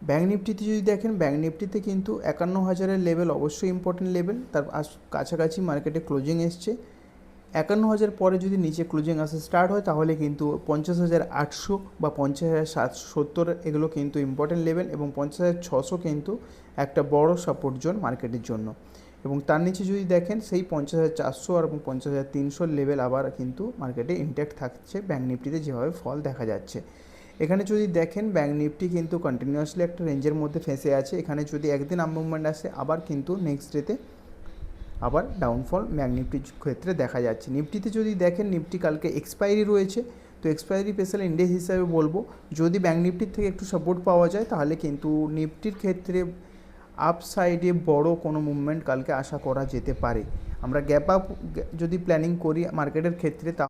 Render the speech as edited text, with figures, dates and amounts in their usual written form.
Bank নিফটিতে যদি দেখেন, bank নিফটিতে কিন্তু 51,000-এর লেভেল অবশ্যই ইম্পর্টেন্ট লেভেল, তার কাছাকাছি মার্কেটে ক্লোজিং এসছে। 51,000 পরে যদি নিচে ক্লোজিং আসা স্টার্ট হয় তাহলে কিন্তু 50,800 বা 50,770 এগুলো কিন্তু ইম্পর্টেন্ট লেভেল, এবং 50,600 কিন্তু একটা বড় সাপোর্ট জোন মার্কেটের জন্য। এবং তার নিচে যদি দেখেন সেই 50,400 আর এবং 50,300 লেভেল আবার কিন্তু মার্কেটে ইনট্যাক্ট থাকছে ব্যাঙ্ক নিফটিতে যেভাবে ফল দেখা যাচ্ছে। এখানে যদি দেখেন ব্যাঙ্ক নিফটি কিন্তু কন্টিনিউয়াসলি একটা রেঞ্জের মধ্যে ফেঁসে আছে। এখানে যদি একদিন আপ মুভমেন্ট আসে আবার কিন্তু নেক্সট ডেতে আবার ডাউনফল ব্যাঙ্ক নিফটির ক্ষেত্রে দেখা যাচ্ছে। নিফটিতে যদি দেখেন, নিফটি কালকে এক্সপায়ারি রয়েছে, তো এক্সপায়ারি স্পেশাল ইন্ডেক্স হিসাবে বলবো যদি ব্যাঙ্ক নিফটির থেকে একটু সাপোর্ট পাওয়া যায় তাহলে কিন্তু নিফটির ক্ষেত্রে আপ সাইডে বড় কোনো মুভমেন্ট কালকে আশা করা যেতে পারে। আমরা গ্যাপ আপ যদি প্ল্যানিং করি মার্কেটের ক্ষেত্রে তা